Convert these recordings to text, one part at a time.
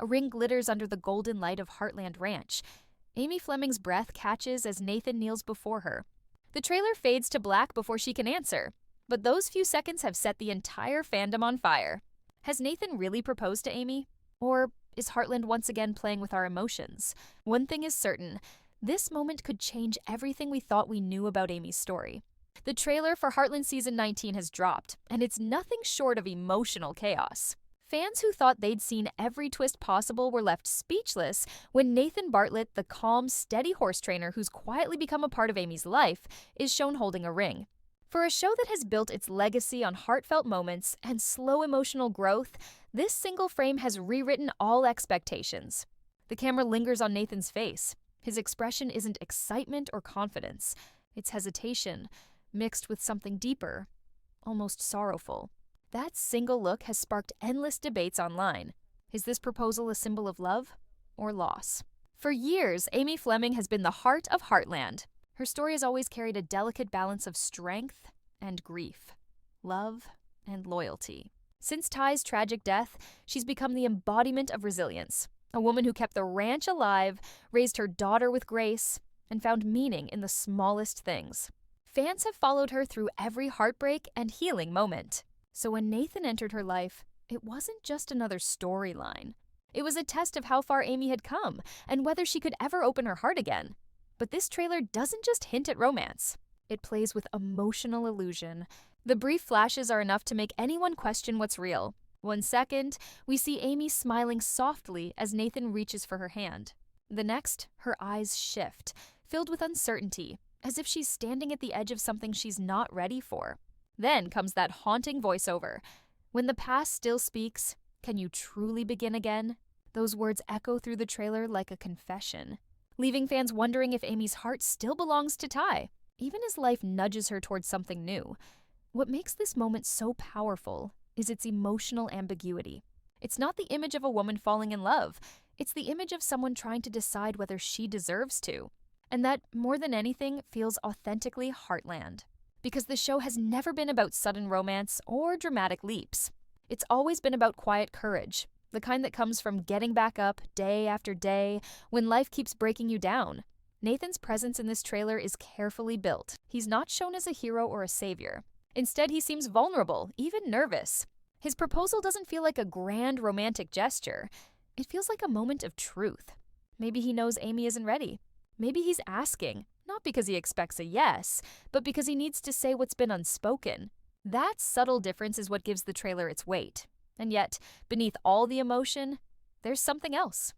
A ring glitters under the golden light of Heartland Ranch. Amy Fleming's breath catches as Nathan kneels before her. The trailer fades to black before she can answer, but those few seconds have set the entire fandom on fire. Has Nathan really proposed to Amy? Or is Heartland once again playing with our emotions? One thing is certain, this moment could change everything we thought we knew about Amy's story. The trailer for Heartland Season 19 has dropped, and it's nothing short of emotional chaos. Fans who thought they'd seen every twist possible were left speechless when Nathan Bartlett, the calm, steady horse trainer who's quietly become a part of Amy's life, is shown holding a ring. For a show that has built its legacy on heartfelt moments and slow emotional growth, this single frame has rewritten all expectations. The camera lingers on Nathan's face. His expression isn't excitement or confidence. It's hesitation, mixed with something deeper, almost sorrowful. That single look has sparked endless debates online. Is this proposal a symbol of love or loss? For years, Amy Fleming has been the heart of Heartland. Her story has always carried a delicate balance of strength and grief, love and loyalty. Since Ty's tragic death, she's become the embodiment of resilience. A woman who kept the ranch alive, raised her daughter with grace, and found meaning in the smallest things. Fans have followed her through every heartbreak and healing moment. So when Nathan entered her life, it wasn't just another storyline. It was a test of how far Amy had come and whether she could ever open her heart again. But this trailer doesn't just hint at romance. It plays with emotional illusion. The brief flashes are enough to make anyone question what's real. 1 second, we see Amy smiling softly as Nathan reaches for her hand. The next, her eyes shift, filled with uncertainty, as if she's standing at the edge of something she's not ready for. Then comes that haunting voiceover. When the past still speaks, can you truly begin again? Those words echo through the trailer like a confession, leaving fans wondering if Amy's heart still belongs to Ty, even as life nudges her towards something new. What makes this moment so powerful is its emotional ambiguity. It's not the image of a woman falling in love. It's the image of someone trying to decide whether she deserves to. And that, more than anything, feels authentically Heartland. Because the show has never been about sudden romance or dramatic leaps. It's always been about quiet courage, the kind that comes from getting back up day after day when life keeps breaking you down. Nathan's presence in this trailer is carefully built. He's not shown as a hero or a savior. Instead, he seems vulnerable, even nervous. His proposal doesn't feel like a grand romantic gesture. It feels like a moment of truth. Maybe he knows Amy isn't ready. Maybe he's asking, not because he expects a yes, but because he needs to say what's been unspoken. That subtle difference is what gives the trailer its weight. And yet, beneath all the emotion, there's something else.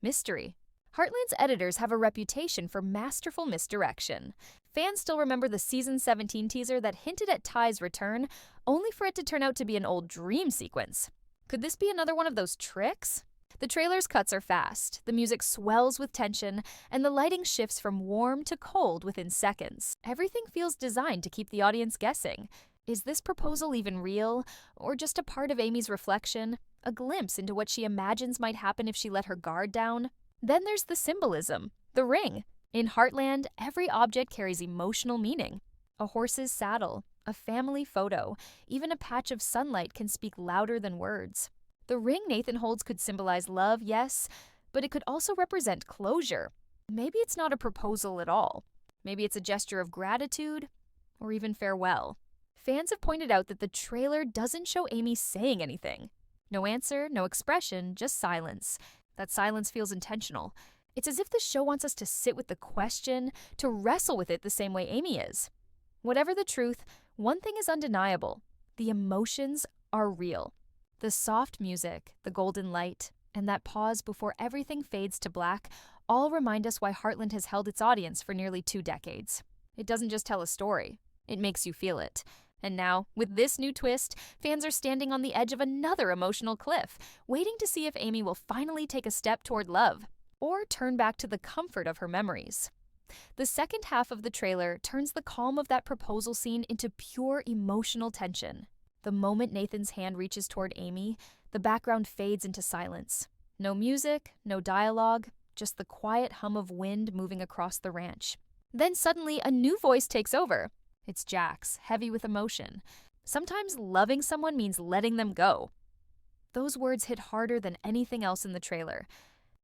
Mystery. Heartland's editors have a reputation for masterful misdirection. Fans still remember the Season 17 teaser that hinted at Ty's return, only for it to turn out to be an old dream sequence. Could this be another one of those tricks? The trailer's cuts are fast, the music swells with tension, and the lighting shifts from warm to cold within seconds. Everything feels designed to keep the audience guessing. Is this proposal even real, or just a part of Amy's reflection? A glimpse into what she imagines might happen if she let her guard down? Then there's the symbolism, the ring. In Heartland, every object carries emotional meaning. A horse's saddle, a family photo, even a patch of sunlight can speak louder than words. The ring Nathan holds could symbolize love, yes, but it could also represent closure. Maybe it's not a proposal at all. Maybe it's a gesture of gratitude, or even farewell. Fans have pointed out that the trailer doesn't show Amy saying anything. No answer, no expression, just silence. That silence feels intentional. It's as if the show wants us to sit with the question, to wrestle with it the same way Amy is. Whatever the truth, one thing is undeniable. The emotions are real. The soft music, the golden light, and that pause before everything fades to black all remind us why Heartland has held its audience for nearly 2 decades. It doesn't just tell a story, it makes you feel it. And now, with this new twist, fans are standing on the edge of another emotional cliff, waiting to see if Amy will finally take a step toward love, or turn back to the comfort of her memories. The second half of the trailer turns the calm of that proposal scene into pure emotional tension. The moment Nathan's hand reaches toward Amy, the background fades into silence. No music, no dialogue, just the quiet hum of wind moving across the ranch. Then suddenly, a new voice takes over. It's Jack's, heavy with emotion. Sometimes loving someone means letting them go. Those words hit harder than anything else in the trailer.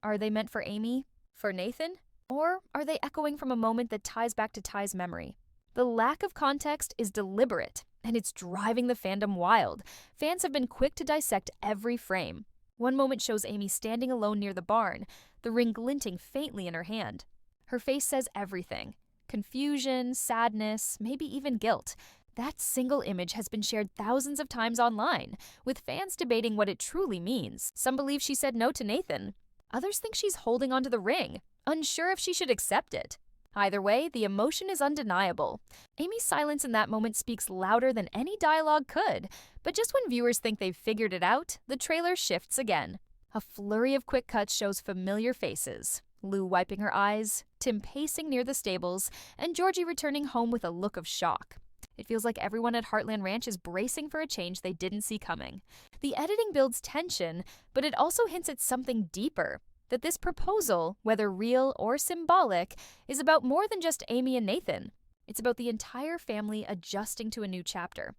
Are they meant for Amy? For Nathan? Or are they echoing from a moment that ties back to Ty's memory? The lack of context is deliberate, and it's driving the fandom wild. Fans have been quick to dissect every frame. One moment shows Amy standing alone near the barn, the ring glinting faintly in her hand. Her face says everything. Confusion, sadness, maybe even guilt. That single image has been shared thousands of times online, with fans debating what it truly means. Some believe she said no to Nathan. Others think she's holding onto the ring, unsure if she should accept it. Either way, the emotion is undeniable. Amy's silence in that moment speaks louder than any dialogue could, but just when viewers think they've figured it out, the trailer shifts again. A flurry of quick cuts shows familiar faces. Lou wiping her eyes, Tim pacing near the stables, and Georgie returning home with a look of shock. It feels like everyone at Heartland Ranch is bracing for a change they didn't see coming. The editing builds tension, but it also hints at something deeper. That this proposal, whether real or symbolic, is about more than just Amy and Nathan. It's about the entire family adjusting to a new chapter.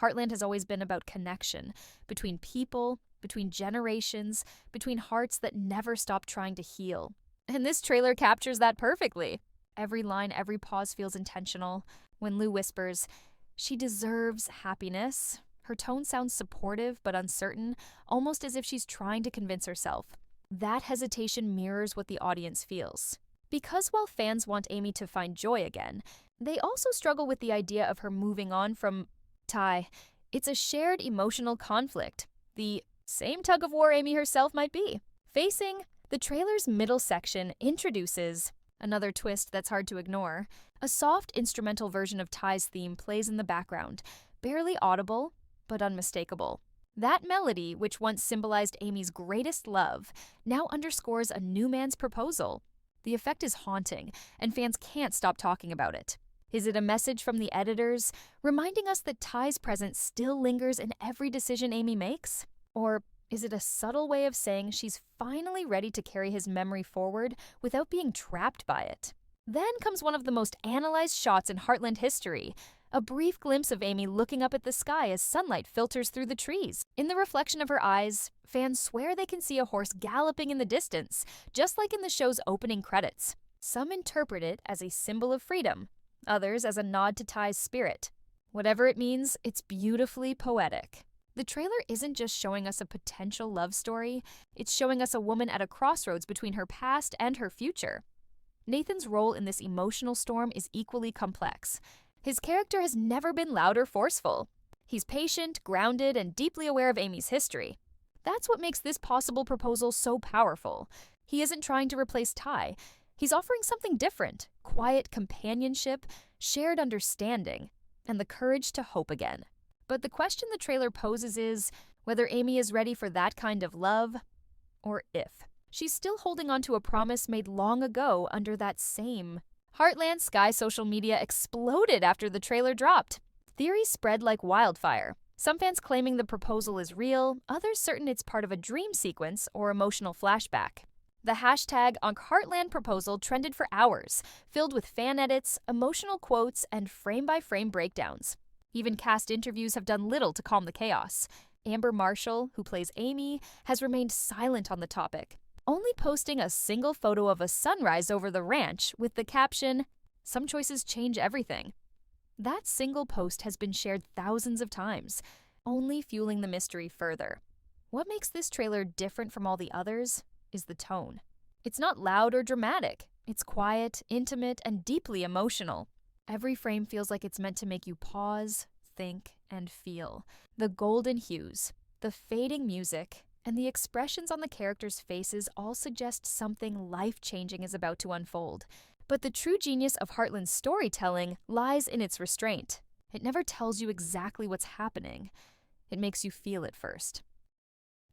Heartland has always been about connection, between people, between generations, between hearts that never stop trying to heal. And this trailer captures that perfectly. Every line, every pause feels intentional. When Lou whispers, "She deserves happiness," her tone sounds supportive but uncertain, almost as if she's trying to convince herself. That hesitation mirrors what the audience feels. Because while fans want Amy to find joy again, they also struggle with the idea of her moving on from Ty. It's a shared emotional conflict, the same tug-of-war Amy herself might be facing. The trailer's middle section introduces another twist that's hard to ignore. A soft instrumental version of Ty's theme plays in the background, barely audible, but unmistakable. That melody, which once symbolized Amy's greatest love, now underscores a new man's proposal. The effect is haunting, and fans can't stop talking about it. Is it a message from the editors, reminding us that Ty's presence still lingers in every decision Amy makes? Or is it a subtle way of saying she's finally ready to carry his memory forward without being trapped by it? Then comes one of the most analyzed shots in Heartland history. A brief glimpse of Amy looking up at the sky as sunlight filters through the trees. In the reflection of her eyes, fans swear they can see a horse galloping in the distance, just like in the show's opening credits. Some interpret it as a symbol of freedom, others as a nod to Ty's spirit. Whatever it means, it's beautifully poetic. The trailer isn't just showing us a potential love story, it's showing us a woman at a crossroads between her past and her future. Nathan's role in this emotional storm is equally complex. His character has never been loud or forceful. He's patient, grounded, and deeply aware of Amy's history. That's what makes this possible proposal so powerful. He isn't trying to replace Ty. He's offering something different: quiet companionship, shared understanding, and the courage to hope again. But the question the trailer poses is whether Amy is ready for that kind of love, or if. She's still holding on to a promise made long ago under that same. Heartland Sky social media exploded after the trailer dropped. Theories spread like wildfire. Some fans claiming the proposal is real, others certain it's part of a dream sequence or emotional flashback. The hashtag #HeartlandProposal trended for hours, filled with fan edits, emotional quotes, and frame-by-frame breakdowns. Even cast interviews have done little to calm the chaos. Amber Marshall, who plays Amy, has remained silent on the topic, only posting a single photo of a sunrise over the ranch with the caption, "Some choices change everything." That single post has been shared thousands of times, only fueling the mystery further. What makes this trailer different from all the others is the tone. It's not loud or dramatic. It's quiet, intimate, and deeply emotional. Every frame feels like it's meant to make you pause, think, and feel. The golden hues, the fading music, and the expressions on the characters' faces all suggest something life-changing is about to unfold. But the true genius of Heartland's storytelling lies in its restraint. It never tells you exactly what's happening. It makes you feel it first.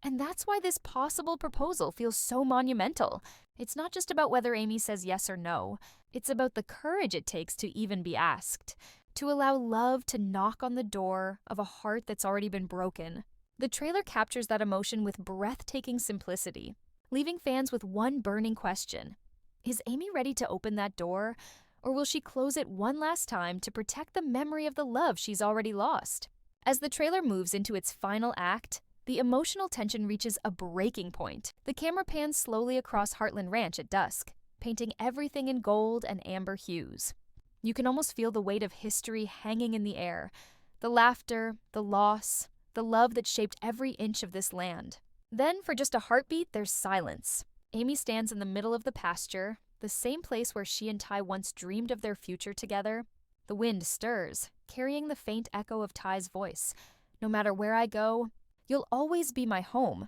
And that's why this possible proposal feels so monumental. It's not just about whether Amy says yes or no. It's about the courage it takes to even be asked, to allow love to knock on the door of a heart that's already been broken. The trailer captures that emotion with breathtaking simplicity, leaving fans with one burning question. Is Amy ready to open that door, or will she close it one last time to protect the memory of the love she's already lost? As the trailer moves into its final act, The emotional tension reaches a breaking point. The camera pans slowly across Heartland Ranch at dusk, painting everything in gold and amber hues. You can almost feel the weight of history hanging in the air. The laughter, the loss, the love that shaped every inch of this land. Then, for just a heartbeat, there's silence. Amy stands in the middle of the pasture, the same place where she and Ty once dreamed of their future together. The wind stirs, carrying the faint echo of Ty's voice. No matter where I go, you'll always be my home.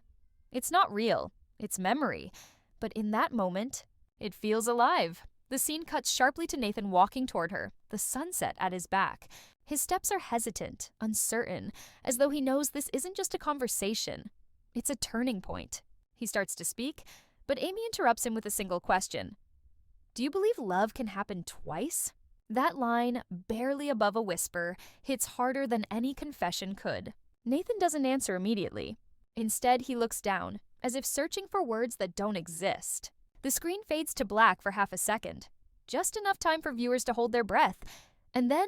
It's not real, it's memory. But in that moment, it feels alive. The scene cuts sharply to Nathan walking toward her, the sunset at his back. His steps are hesitant, uncertain, as though he knows this isn't just a conversation. It's a turning point. He starts to speak, but Amy interrupts him with a single question. Do you believe love can happen twice? That line, barely above a whisper, hits harder than any confession could. Nathan doesn't answer immediately. Instead, he looks down, as if searching for words that don't exist. The screen fades to black for half a second, just enough time for viewers to hold their breath. And then,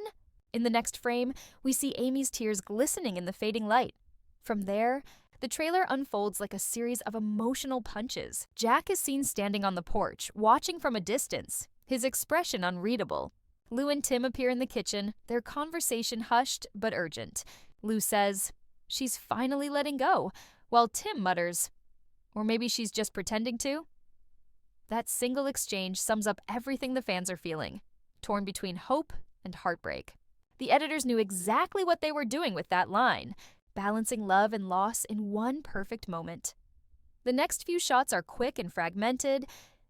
in the next frame, we see Amy's tears glistening in the fading light. From there, the trailer unfolds like a series of emotional punches. Jack is seen standing on the porch, watching from a distance, his expression unreadable. Lou and Tim appear in the kitchen, their conversation hushed but urgent. Lou says, "She's finally letting go," while Tim mutters, "Or maybe she's just pretending to?" That single exchange sums up everything the fans are feeling, torn between hope and heartbreak. The editors knew exactly what they were doing with that line, balancing love and loss in one perfect moment. The next few shots are quick and fragmented,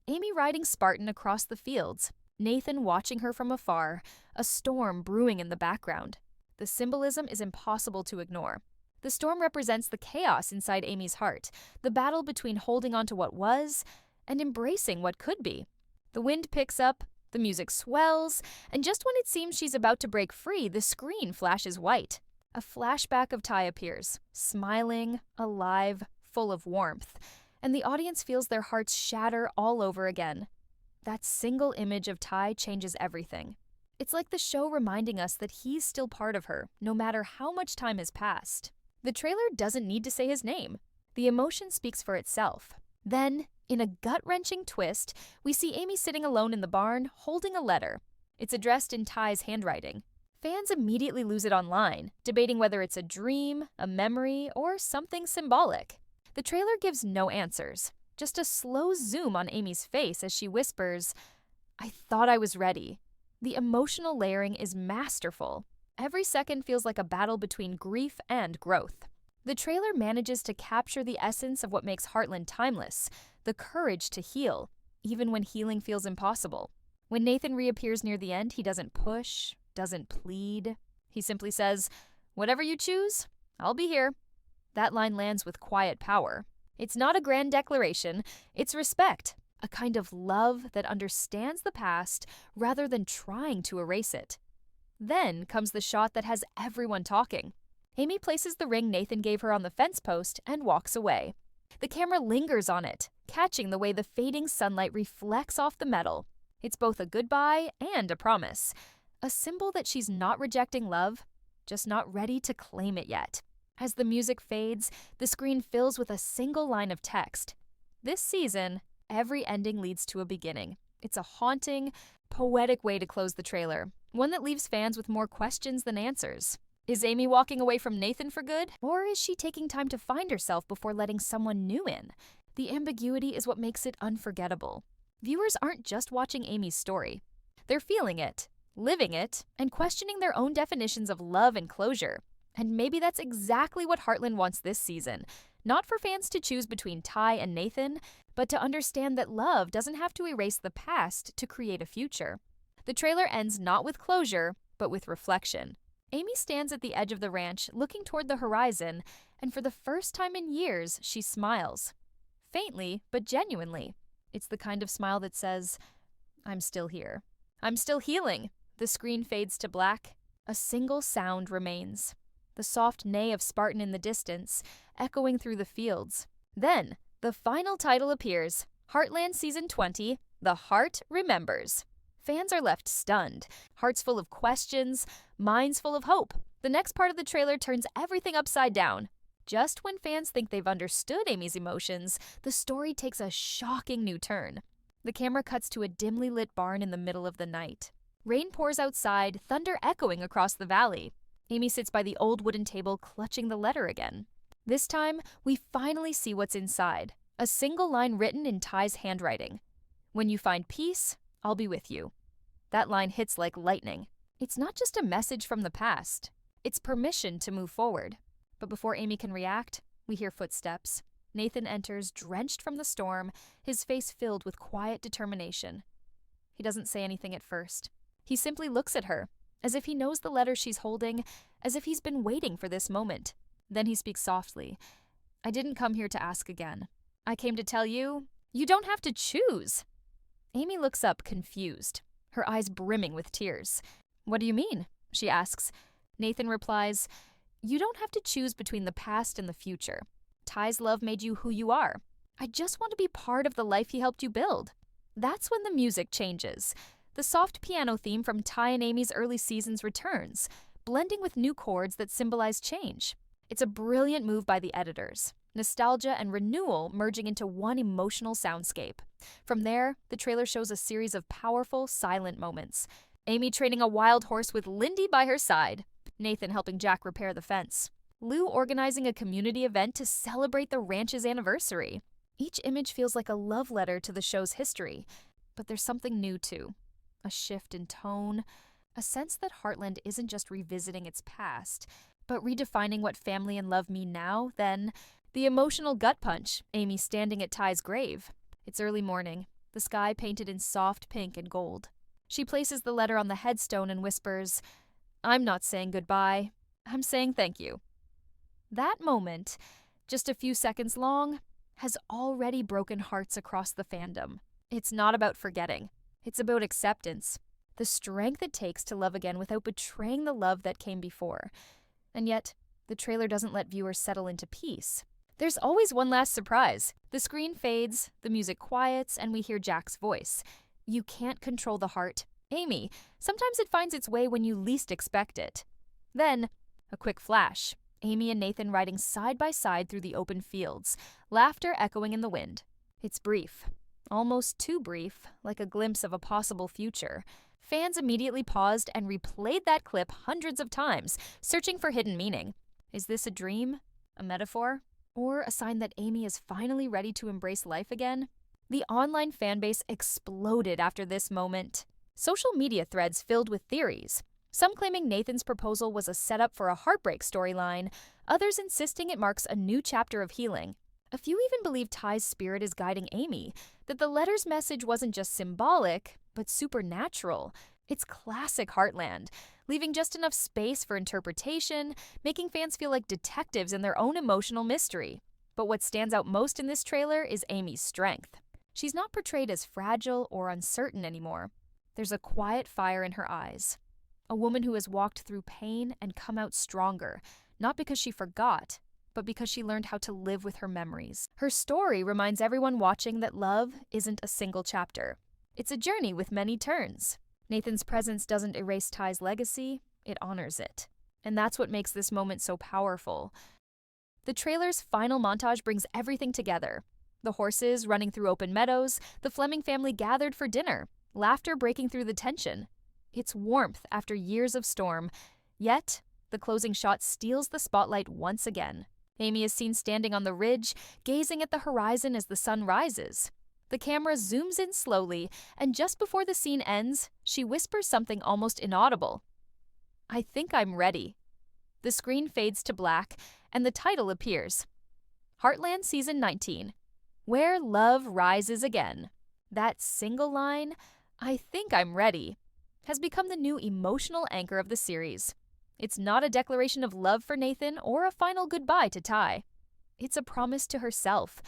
Amy riding Spartan across the fields, Nathan watching her from afar, a storm brewing in the background. The symbolism is impossible to ignore. The storm represents the chaos inside Amy's heart, the battle between holding on to what was and embracing what could be. The wind picks up, the music swells, and just when it seems she's about to break free, the screen flashes white. A flashback of Ty appears, smiling, alive, full of warmth, and the audience feels their hearts shatter all over again. That single image of Ty changes everything. It's like the show reminding us that he's still part of her, no matter how much time has passed. The trailer doesn't need to say his name. The emotion speaks for itself. Then, in a gut-wrenching twist, we see Amy sitting alone in the barn, holding a letter. It's addressed in Ty's handwriting. Fans immediately lose it online, debating whether it's a dream, a memory, or something symbolic. The trailer gives no answers, just a slow zoom on Amy's face as she whispers, "I thought I was ready." The emotional layering is masterful. Every second feels like a battle between grief and growth. The trailer manages to capture the essence of what makes Heartland timeless, the courage to heal, even when healing feels impossible. When Nathan reappears near the end, he doesn't push, doesn't plead. He simply says, "Whatever you choose, I'll be here." That line lands with quiet power. It's not a grand declaration, it's respect, a kind of love that understands the past rather than trying to erase it. Then comes the shot that has everyone talking. Amy places the ring Nathan gave her on the fence post and walks away. The camera lingers on it, catching the way the fading sunlight reflects off the metal. It's both a goodbye and a promise, a symbol that she's not rejecting love, just not ready to claim it yet. As the music fades, the screen fills with a single line of text. This season, every ending leads to a beginning. It's a haunting, poetic way to close the trailer, one that leaves fans with more questions than answers. Is Amy walking away from Nathan for good? Or is she taking time to find herself before letting someone new in? The ambiguity is what makes it unforgettable. Viewers aren't just watching Amy's story. They're feeling it, living it, and questioning their own definitions of love and closure. And maybe that's exactly what Heartland wants this season. Not for fans to choose between Ty and Nathan, but to understand that love doesn't have to erase the past to create a future. The trailer ends not with closure, but with reflection. Amy stands at the edge of the ranch, looking toward the horizon, and for the first time in years, she smiles. Faintly, but genuinely. It's the kind of smile that says, "I'm still here. I'm still healing." The screen fades to black. A single sound remains. The soft neigh of Spartan in the distance, echoing through the fields. Then, the final title appears, Heartland Season 20, The Heart Remembers. Fans are left stunned, hearts full of questions, minds full of hope. The next part of the trailer turns everything upside down. just when fans think they've understood Amy's emotions, the story takes a shocking new turn. The camera cuts to a dimly lit barn in the middle of the night. Rain pours outside, thunder echoing across the valley. Amy sits by the old wooden table, clutching the letter again. This time, we finally see what's inside. A single line written in Ty's handwriting. "When you find peace, I'll be with you." That line hits like lightning. It's not just a message from the past. It's permission to move forward. But before Amy can react, we hear footsteps. Nathan enters, drenched from the storm, his face filled with quiet determination. He doesn't say anything at first. He simply looks at her, as if he knows the letter she's holding, as if he's been waiting for this moment. Then he speaks softly. "I didn't come here to ask again. I came to tell you, you don't have to choose." Amy looks up, confused, her eyes brimming with tears. "What do you mean?" she asks. Nathan replies, "You don't have to choose between the past and the future. Ty's love made you who you are. I just want to be part of the life he helped you build." That's when the music changes. The soft piano theme from Ty and Amy's early seasons returns, blending with new chords that symbolize change. It's a brilliant move by the editors. Nostalgia and renewal merging into one emotional soundscape. From there, the trailer shows a series of powerful, silent moments. Amy training a wild horse with Lindy by her side. Nathan helping Jack repair the fence. Lou organizing a community event to celebrate the ranch's anniversary. Each image feels like a love letter to the show's history. But there's something new too. A shift in tone. A sense that Heartland isn't just revisiting its past, but redefining what family and love mean now, then. The emotional gut punch, Amy standing at Ty's grave. It's early morning, the sky painted in soft pink and gold. She places the letter on the headstone and whispers, "I'm not saying goodbye, I'm saying thank you." That moment, just a few seconds long, has already broken hearts across the fandom. It's not about forgetting, it's about acceptance. The strength it takes to love again without betraying the love that came before. And yet, the trailer doesn't let viewers settle into peace. There's always one last surprise. The screen fades, the music quiets, and we hear Jack's voice. "You can't control the heart, Amy. Sometimes it finds its way when you least expect it." Then, a quick flash. Amy and Nathan riding side by side through the open fields, laughter echoing in the wind. It's brief. Almost too brief, like a glimpse of a possible future. Fans immediately paused and replayed that clip hundreds of times, searching for hidden meaning. Is this a dream? A metaphor? Or a sign that Amy is finally ready to embrace life again? The online fanbase exploded after this moment. Social media threads filled with theories. Some claiming Nathan's proposal was a setup for a heartbreak storyline, others insisting it marks a new chapter of healing. A few even believe Ty's spirit is guiding Amy, that the letter's message wasn't just symbolic, but supernatural. It's classic Heartland, leaving just enough space for interpretation, making fans feel like detectives in their own emotional mystery. But what stands out most in this trailer is Amy's strength. She's not portrayed as fragile or uncertain anymore. There's a quiet fire in her eyes. A woman who has walked through pain and come out stronger, not because she forgot, but because she learned how to live with her memories. Her story reminds everyone watching that love isn't a single chapter. It's a journey with many turns. Nathan's presence doesn't erase Ty's legacy, it honors it. And that's what makes this moment so powerful. The trailer's final montage brings everything together. The horses running through open meadows, the Fleming family gathered for dinner, laughter breaking through the tension. It's warmth after years of storm, yet the closing shot steals the spotlight once again. Amy is seen standing on the ridge, gazing at the horizon as the sun rises. The camera zooms in slowly, and just before the scene ends, she whispers something almost inaudible. "I think I'm ready." The screen fades to black, and the title appears. Heartland Season 19, Where Love Rises Again. That single line, "I think I'm ready," has become the new emotional anchor of the series. It's not a declaration of love for Nathan or a final goodbye to Ty. It's a promise to herself.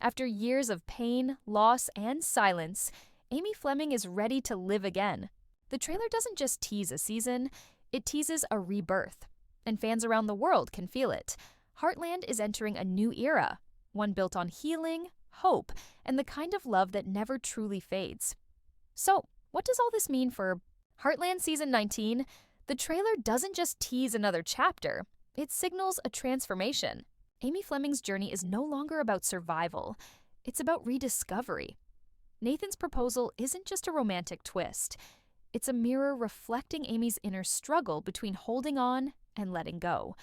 After years of pain, loss, and silence, Amy Fleming is ready to live again. The trailer doesn't just tease a season, it teases a rebirth. And fans around the world can feel it. Heartland is entering a new era, one built on healing, hope, and the kind of love that never truly fades. So, what does all this mean for Heartland Season 19? The trailer doesn't just tease another chapter, it signals a transformation. Amy Fleming's journey is no longer about survival, it's about rediscovery. Nathan's proposal isn't just a romantic twist, it's a mirror reflecting Amy's inner struggle between holding on and letting go.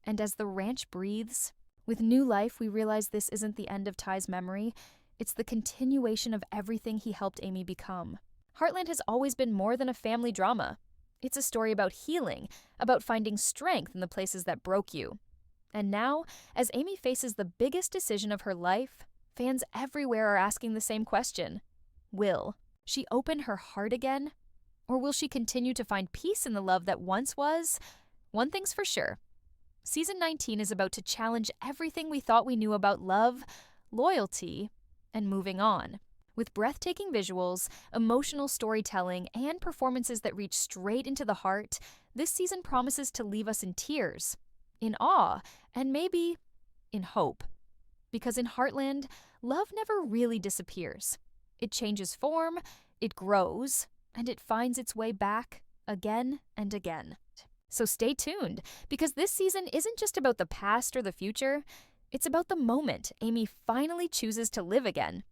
And as the ranch breathes, with new life, we realize this isn't the end of Ty's memory, it's the continuation of everything he helped Amy become. Heartland has always been more than a family drama. It's a story about healing, about finding strength in the places that broke you. And now, as Amy faces the biggest decision of her life, fans everywhere are asking the same question. Will she open her heart again? Or will she continue to find peace in the love that once was? One thing's for sure. Season 19 is about to challenge everything we thought we knew about love, loyalty, and moving on. With breathtaking visuals, emotional storytelling, and performances that reach straight into the heart, this season promises to leave us in tears, in awe, and maybe in hope. Because in Heartland, love never really disappears. It changes form, it grows, and it finds its way back again and again. So stay tuned, because this season isn't just about the past or the future, it's about the moment Amy finally chooses to live again.